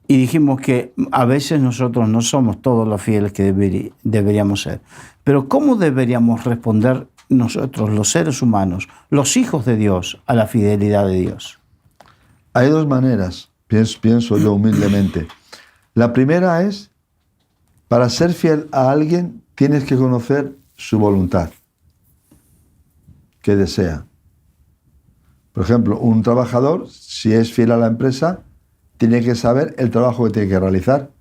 Y dijimos que a veces nosotros no somos todos los fieles que deberíamos ser. Pero ¿cómo deberíamos responder nosotros, los seres humanos, los hijos de Dios, a la fidelidad de Dios? Hay dos maneras, pienso yo humildemente. La primera es, para ser fiel a alguien, tienes que conocer su voluntad, que desea. Por ejemplo, un trabajador, si es fiel a la empresa, tiene que saber el trabajo que tiene que realizar.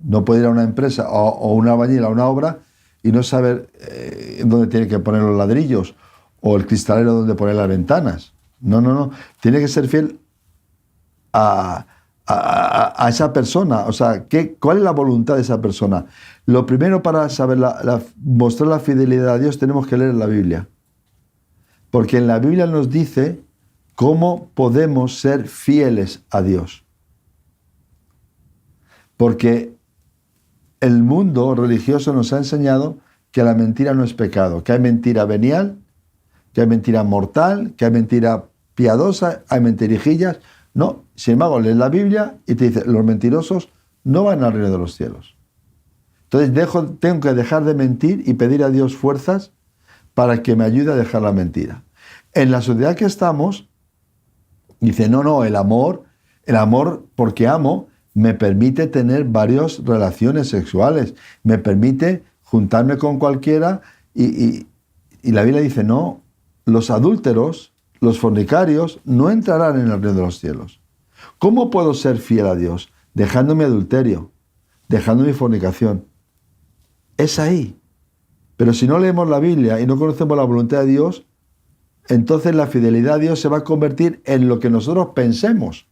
No puede ir a una empresa o un albañil a una obra y no saber dónde tiene que poner los ladrillos o el cristalero dónde poner las ventanas. No. Tiene que ser fiel a esa persona. O sea, ¿cuál es la voluntad de esa persona? Lo primero para saber mostrar la fidelidad a Dios tenemos que leer la Biblia. Porque en la Biblia nos dice cómo podemos ser fieles a Dios. Porque el mundo religioso nos ha enseñado que la mentira no es pecado, que hay mentira venial, que hay mentira mortal, que hay mentira piadosa, hay mentirijillas. No, sin embargo, lees la Biblia y te dice, los mentirosos no van al reino de los cielos. Entonces tengo que dejar de mentir y pedir a Dios fuerzas para que me ayude a dejar la mentira. En la sociedad que estamos, dice, no, el amor porque amo, me permite tener varias relaciones sexuales, me permite juntarme con cualquiera y la Biblia dice, no, los adúlteros, los fornicarios, no entrarán en el reino de los cielos. ¿Cómo puedo ser fiel a Dios? Dejando mi adulterio, dejando mi fornicación. Es ahí. Pero si no leemos la Biblia y no conocemos la voluntad de Dios, entonces la fidelidad a Dios se va a convertir en lo que nosotros pensemos.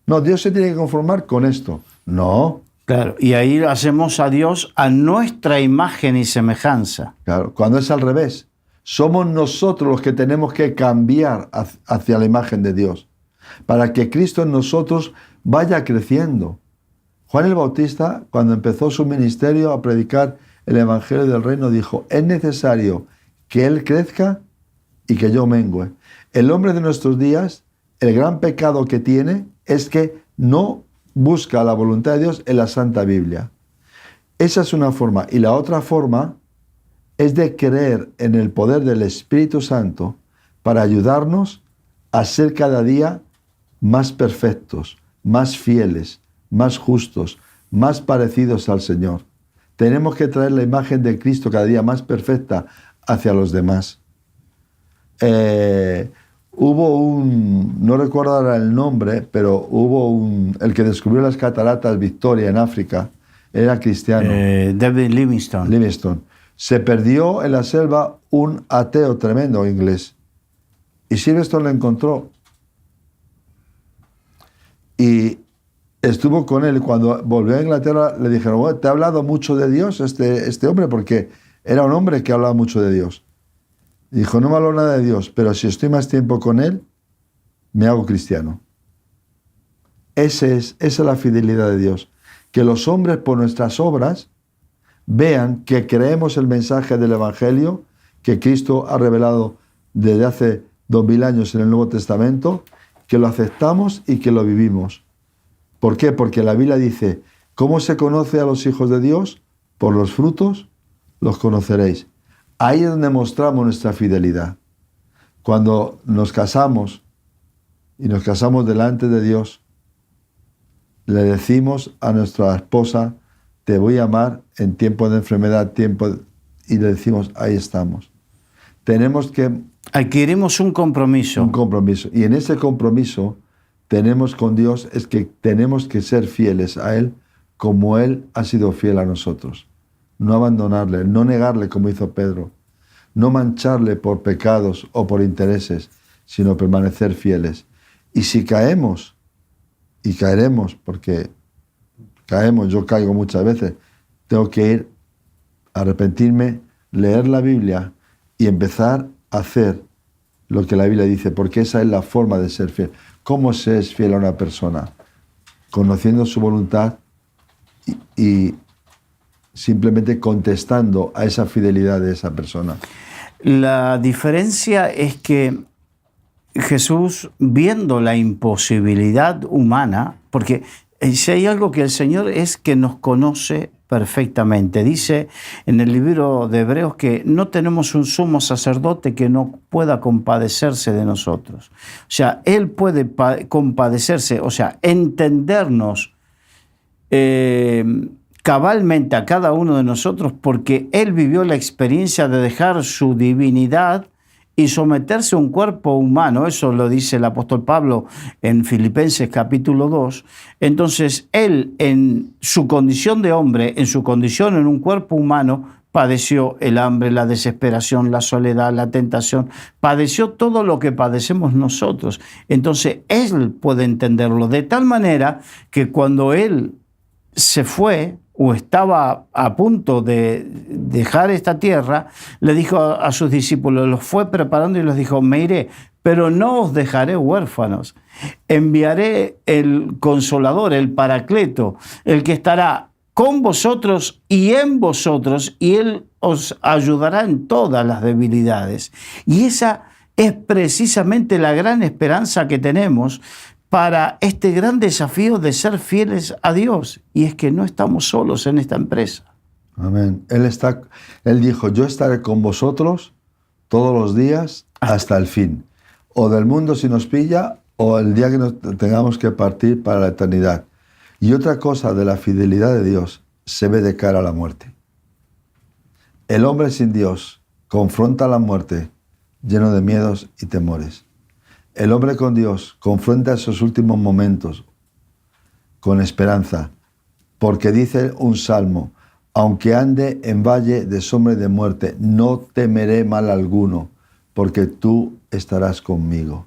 No, Dios se tiene que conformar con esto. No. Claro, y ahí hacemos a Dios a nuestra imagen y semejanza. Claro, cuando es al revés. Somos nosotros los que tenemos que cambiar hacia la imagen de Dios, para que Cristo en nosotros vaya creciendo. Juan el Bautista, cuando empezó su ministerio a predicar el Evangelio del Reino, dijo, es necesario que Él crezca y que yo mengüe. El hombre de nuestros días, el gran pecado que tiene es que no busca la voluntad de Dios en la Santa Biblia. Esa es una forma. Y la otra forma es de creer en el poder del Espíritu Santo para ayudarnos a ser cada día más perfectos, más fieles, más justos, más parecidos al Señor. Tenemos que traer la imagen de Cristo cada día más perfecta hacia los demás. Hubo no recuerdo ahora el nombre, pero el que descubrió las cataratas Victoria en África, era cristiano. David Livingstone. Se perdió en la selva un ateo tremendo inglés. Y Livingstone lo encontró. Y estuvo con él. Cuando volvió a Inglaterra le dijeron, bueno, ¿te ha hablado mucho de Dios este hombre? Porque era un hombre que hablaba mucho de Dios. Dijo, no me habló nada de Dios, pero si estoy más tiempo con Él, me hago cristiano. Esa es la fidelidad de Dios. Que los hombres por nuestras obras vean que creemos el mensaje del Evangelio que Cristo ha revelado desde hace 2000 años en el Nuevo Testamento, que lo aceptamos y que lo vivimos. ¿Por qué? Porque la Biblia dice, ¿cómo se conoce a los hijos de Dios? Por los frutos los conoceréis. Ahí es donde mostramos nuestra fidelidad. Cuando nos casamos y nos casamos delante de Dios, le decimos a nuestra esposa, te voy a amar en tiempo de enfermedad, y le decimos, ahí estamos. Tenemos que... Adquirimos un compromiso. Un compromiso. Y en ese compromiso tenemos con Dios es que tenemos que ser fieles a Él como Él ha sido fiel a nosotros. No abandonarle, no negarle como hizo Pedro, no mancharle por pecados o por intereses, sino permanecer fieles. Y si caemos, y caeremos, porque caemos, yo caigo muchas veces, tengo que ir a arrepentirme, leer la Biblia y empezar a hacer lo que la Biblia dice, porque esa es la forma de ser fiel. ¿Cómo se es fiel a una persona? Conociendo su voluntad, y simplemente contestando a esa fidelidad de esa persona. La diferencia es que Jesús, viendo la imposibilidad humana, porque si hay algo que el Señor es que nos conoce perfectamente. Dice en el libro de Hebreos que no tenemos un sumo sacerdote que no pueda compadecerse de nosotros. O sea, Él puede compadecerse, o sea, entendernos cabalmente a cada uno de nosotros, porque Él vivió la experiencia de dejar su divinidad y someterse a un cuerpo humano. Eso lo dice el apóstol Pablo en Filipenses capítulo 2. Entonces, Él en su condición de hombre, en su condición en un cuerpo humano, padeció el hambre, la desesperación, la soledad, la tentación, padeció todo lo que padecemos nosotros. Entonces, Él puede entenderlo de tal manera que cuando Él se fue o estaba a punto de dejar esta tierra, le dijo a sus discípulos, los fue preparando y les dijo, me iré, pero no os dejaré huérfanos. Enviaré el Consolador, el Paracleto, el que estará con vosotros y en vosotros, y Él os ayudará en todas las debilidades. Y esa es precisamente la gran esperanza que tenemos para este gran desafío de ser fieles a Dios. Y es que no estamos solos en esta empresa. Amén. Él dijo, yo estaré con vosotros todos los días hasta el fin. O del mundo si nos pilla, o el día que nos tengamos que partir para la eternidad. Y otra cosa de la fidelidad de Dios se ve de cara a la muerte. El hombre sin Dios confronta la muerte lleno de miedos y temores. El hombre con Dios confronta esos últimos momentos con esperanza, porque dice un salmo, aunque ande en valle de sombra y de muerte, no temeré mal alguno, porque tú estarás conmigo.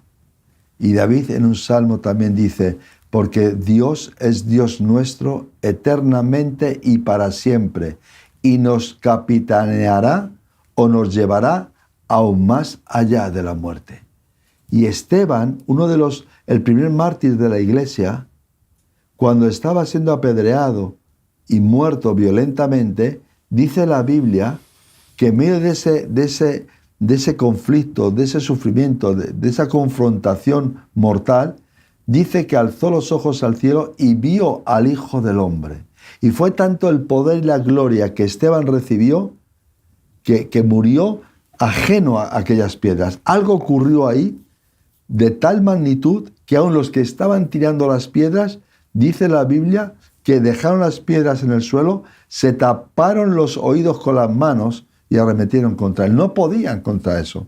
Y David en un salmo también dice, porque Dios es Dios nuestro eternamente y para siempre, y nos capitaneará o nos llevará aún más allá de la muerte. Y Esteban, el primer mártir de la iglesia, cuando estaba siendo apedreado y muerto violentamente, dice la Biblia que en medio de ese conflicto, de ese sufrimiento, de esa confrontación mortal, dice que alzó los ojos al cielo y vio al Hijo del Hombre. Y fue tanto el poder y la gloria que Esteban recibió que murió ajeno a aquellas piedras. Algo ocurrió ahí de tal magnitud que aun los que estaban tirando las piedras, dice la Biblia, que dejaron las piedras en el suelo, se taparon los oídos con las manos y arremetieron contra él. No podían contra eso.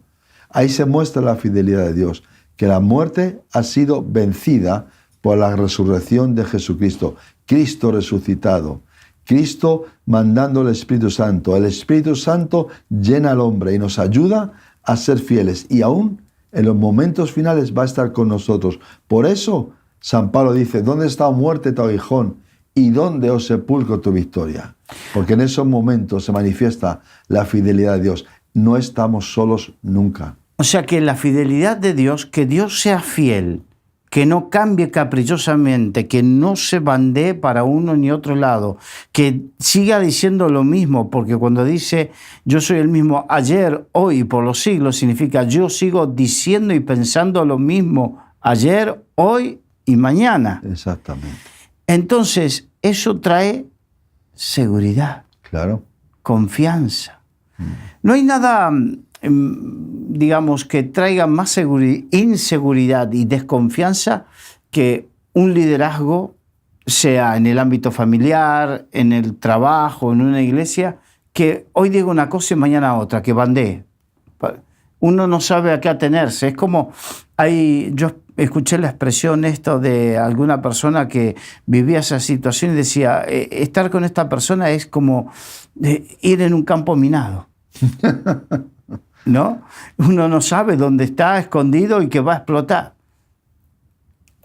Ahí se muestra la fidelidad de Dios, que la muerte ha sido vencida por la resurrección de Jesucristo. Cristo resucitado, Cristo mandando el Espíritu Santo. El Espíritu Santo llena al hombre y nos ayuda a ser fieles. Y aún en los momentos finales va a estar con nosotros. Por eso San Pablo dice, ¿dónde está muerte tu aguijón? ¿Y dónde, oh sepulcro, tu victoria? Porque en esos momentos se manifiesta la fidelidad de Dios. No estamos solos nunca. O sea que la fidelidad de Dios, que Dios sea fiel, que no cambie caprichosamente, que no se bandee para uno ni otro lado, que siga diciendo lo mismo, porque cuando dice yo soy el mismo ayer, hoy y por los siglos, significa yo sigo diciendo y pensando lo mismo ayer, hoy y mañana. Exactamente. Entonces, eso trae seguridad, claro, confianza. No hay nada, digamos, que traiga más inseguridad y desconfianza que un liderazgo, sea en el ámbito familiar, en el trabajo, en una iglesia, que hoy diga una cosa y mañana otra, que bandee. Uno no sabe a qué atenerse. Es como, yo escuché la expresión esto de alguna persona que vivía esa situación y decía, estar con esta persona es como ir en un campo minado. ¿No? Uno no sabe dónde está escondido y que va a explotar.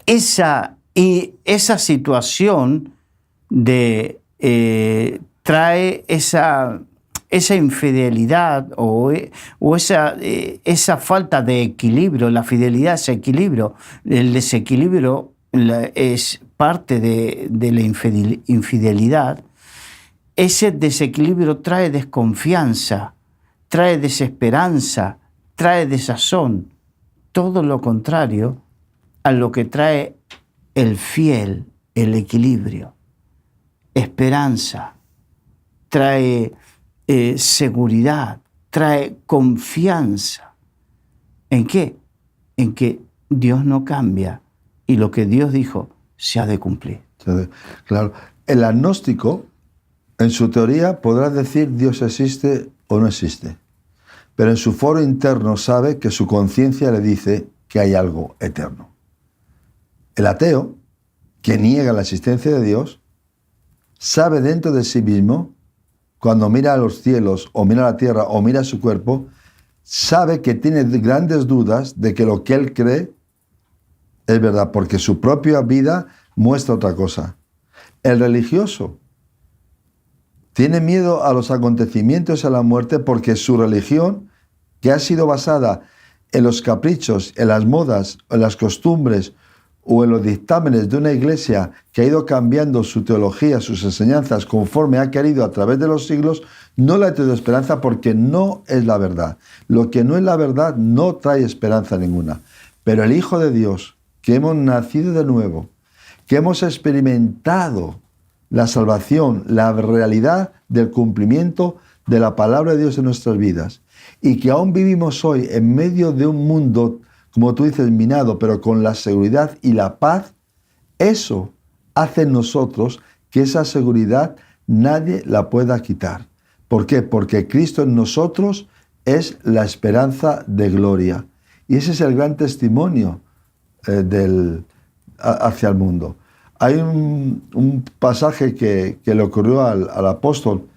Esa situación trae esa infidelidad o esa falta de equilibrio. La fidelidad es equilibrio. El desequilibrio es parte de la infidelidad, ese desequilibrio trae desconfianza, trae desesperanza, trae desazón, todo lo contrario a lo que trae el fiel, el equilibrio, esperanza, trae seguridad, trae confianza. ¿En qué? En que Dios no cambia y lo que Dios dijo se ha de cumplir. Claro, el agnóstico en su teoría podrá decir Dios existe o no existe, pero en su foro interno sabe que su conciencia le dice que hay algo eterno. El ateo, que niega la existencia de Dios, sabe dentro de sí mismo, cuando mira a los cielos o mira a la tierra o mira a su cuerpo, sabe que tiene grandes dudas de que lo que él cree es verdad, porque su propia vida muestra otra cosa. El religioso tiene miedo a los acontecimientos y a la muerte porque su religión, que ha sido basada en los caprichos, en las modas, en las costumbres o en los dictámenes de una iglesia que ha ido cambiando su teología, sus enseñanzas conforme ha querido a través de los siglos, no le ha traído esperanza porque no es la verdad. Lo que no es la verdad no trae esperanza ninguna. Pero el Hijo de Dios, que hemos nacido de nuevo, que hemos experimentado la salvación, la realidad del cumplimiento de la palabra de Dios en nuestras vidas, y que aún vivimos hoy en medio de un mundo, como tú dices, minado, pero con la seguridad y la paz, eso hace en nosotros que esa seguridad nadie la pueda quitar. ¿Por qué? Porque Cristo en nosotros es la esperanza de gloria. Y ese es el gran testimonio hacia el mundo. Hay un pasaje que le ocurrió al apóstol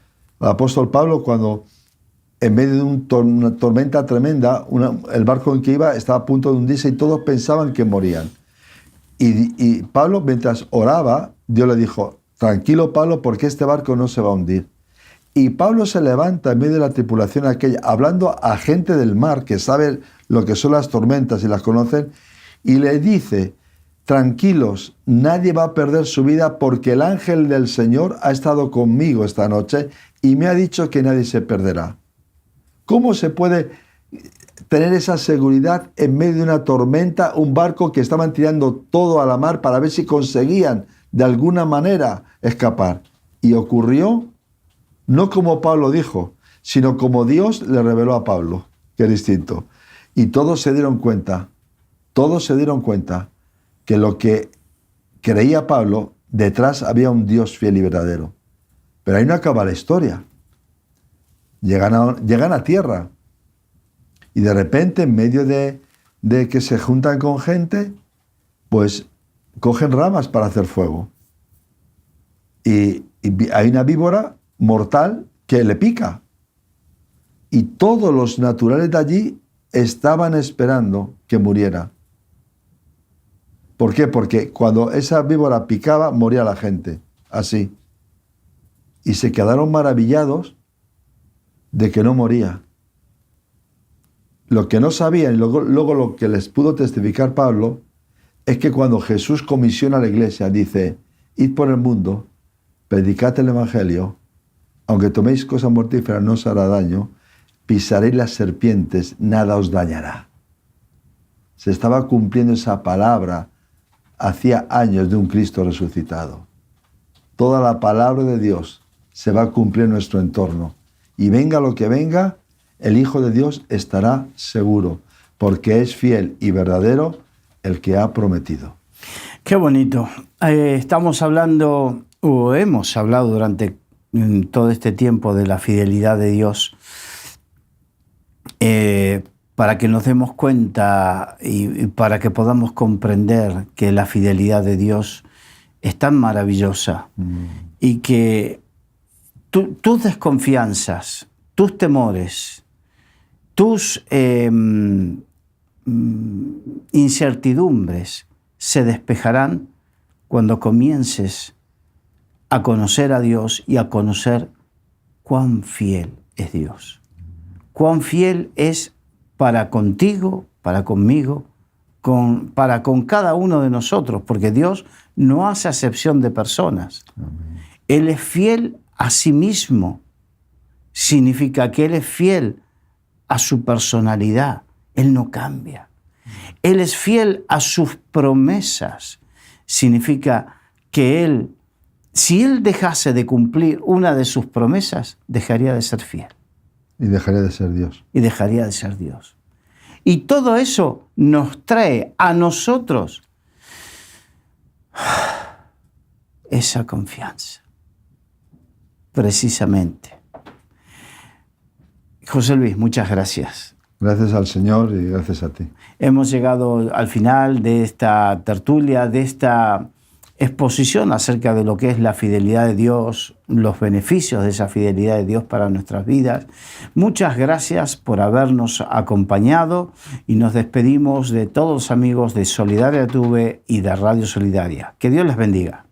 Pablo cuando en medio de una tormenta tremenda, el barco en que iba estaba a punto de hundirse y todos pensaban que morían. Y Pablo, mientras oraba, Dios le dijo, tranquilo Pablo, porque este barco no se va a hundir. Y Pablo se levanta en medio de la tripulación aquella, hablando a gente del mar que sabe lo que son las tormentas y las conocen, y le dice, tranquilos, nadie va a perder su vida porque el ángel del Señor ha estado conmigo esta noche y me ha dicho que nadie se perderá. ¿Cómo se puede tener esa seguridad en medio de una tormenta, un barco que estaban tirando todo a la mar para ver si conseguían de alguna manera escapar? Y ocurrió no como Pablo dijo, sino como Dios le reveló a Pablo, que es distinto. Y todos se dieron cuenta que lo que creía Pablo, detrás había un Dios fiel y verdadero. Pero ahí no acaba la historia. Llegan a tierra y de repente, en medio de que se juntan con gente, pues cogen ramas para hacer fuego. Y hay una víbora mortal que le pica. Y todos los naturales de allí estaban esperando que muriera. ¿Por qué? Porque cuando esa víbora picaba, moría la gente. Así. Y se quedaron maravillados de que no moría. Lo que no sabían, y luego lo que les pudo testificar Pablo, es que cuando Jesús comisiona a la iglesia, dice, id por el mundo, predicad el evangelio, aunque toméis cosas mortíferas no os hará daño, pisaréis las serpientes, nada os dañará. Se estaba cumpliendo esa palabra hacía años de un Cristo resucitado. Toda la palabra de Dios se va a cumplir en nuestro entorno. Y venga lo que venga, el Hijo de Dios estará seguro, porque es fiel y verdadero el que ha prometido. Qué bonito. Estamos hablando, o hemos hablado durante todo este tiempo de la fidelidad de Dios, para que nos demos cuenta y para que podamos comprender que la fidelidad de Dios es tan maravillosa y que tus desconfianzas, tus temores, tus incertidumbres se despejarán cuando comiences a conocer a Dios y a conocer cuán fiel es Dios. Cuán fiel es para contigo, para conmigo, para con cada uno de nosotros, porque Dios no hace acepción de personas. Amén. Él es fiel a sí mismo. Significa que Él es fiel a su personalidad. Él no cambia. Él es fiel a sus promesas. Significa que Él, si Él dejase de cumplir una de sus promesas, dejaría de ser fiel. Y dejaría de ser Dios. Y dejaría de ser Dios. Y todo eso nos trae a nosotros esa confianza. Precisamente. José Luis, muchas gracias. Gracias al Señor y gracias a ti. Hemos llegado al final de esta tertulia, de esta exposición acerca de lo que es la fidelidad de Dios, los beneficios de esa fidelidad de Dios para nuestras vidas. Muchas gracias por habernos acompañado y nos despedimos de todos los amigos de Solidaria TV y de Radio Solidaria. Que Dios les bendiga.